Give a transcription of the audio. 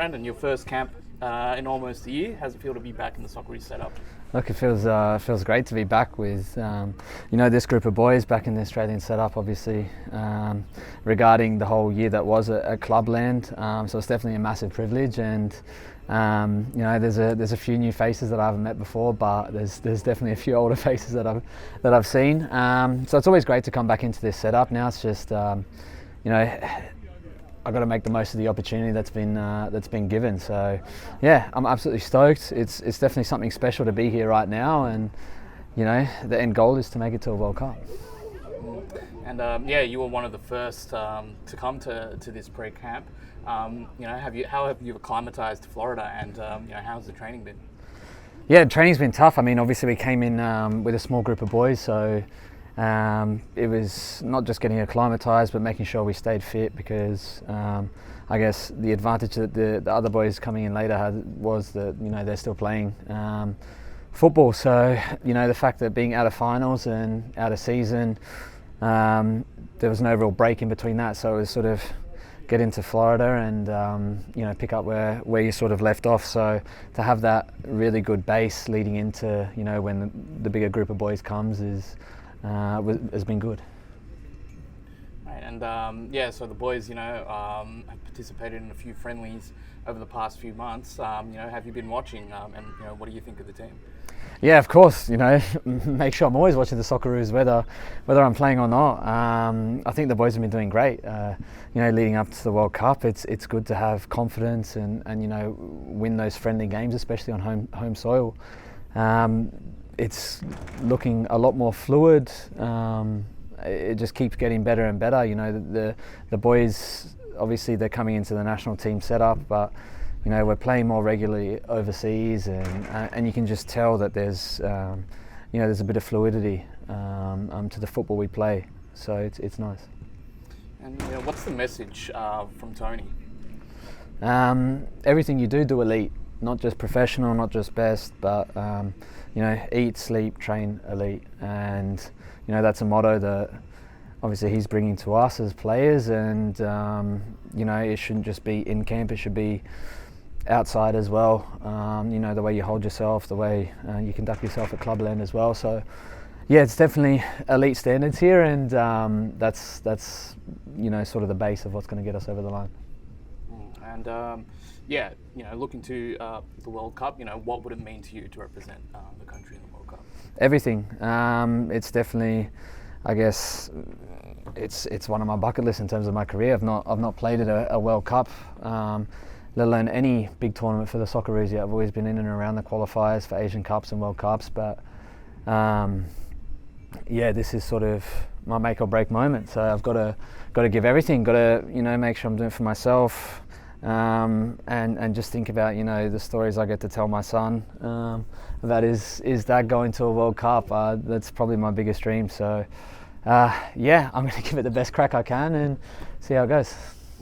Brandon, your first camp in almost a year. How's it feel to be back in the Socceroos setup? Look, it feels great to be back with this group of boys back in the Australian setup. Obviously, regarding the whole year that was at Clubland, so it's definitely a massive privilege. And there's a few new faces that I haven't met before, but there's definitely a few older faces that I've seen. So it's always great to come back into this setup. Now it's just I've got to make the most of the opportunity that's been given. So, yeah, I'm absolutely stoked. It's definitely something special to be here right now, and the end goal is to make it to a World Cup. And you were one of the first to come to this pre-camp. How have you acclimatized to Florida, and how's the training been? Yeah, training's been tough. I mean, obviously we came in with a small group of boys, so. It was not just getting acclimatised, but making sure we stayed fit, because I guess the advantage that the other boys coming in later had was that they're still playing football. So the fact that being out of finals and out of season, there was no real break in between that. So it was sort of get into Florida and pick up where you sort of left off. So to have that really good base leading into when the bigger group of boys comes has been good. Right, and so the boys, have participated in a few friendlies over the past few months. Have you been watching, and what do you think of the team? Yeah, of course. Make sure I'm always watching the Socceroos, whether I'm playing or not. I think the boys have been doing great. Leading up to the World Cup, it's good to have confidence and win those friendly games, especially on home soil. It's looking a lot more fluid. It just keeps getting better and better. The boys, obviously they're coming into the national team setup, but we're playing more regularly overseas, and you can just tell that there's a bit of fluidity to the football we play. So it's nice. And what's the message from Tony? Everything you do elite. Not just professional, not just best, but eat, sleep, train elite, and that's a motto that obviously he's bringing to us as players, and it shouldn't just be in camp; it should be outside as well. The way you hold yourself, the way you conduct yourself at Clubland as well. So, yeah, it's definitely elite standards here, and that's sort of the base of what's going to get us over the line. And looking to the World Cup, what would it mean to you to represent the country in the World Cup? Everything. It's definitely, I guess, it's one of my bucket lists in terms of my career. I've not played at a World Cup, let alone any big tournament for the Socceroos yet. I've always been in and around the qualifiers for Asian Cups and World Cups, but this is sort of my make or break moment. So I've got to give everything. Got to make sure I'm doing it for myself. And just think about the stories I get to tell my son. That is that going to a World Cup. That's probably my biggest dream. So I'm going to give it the best crack I can and see how it goes.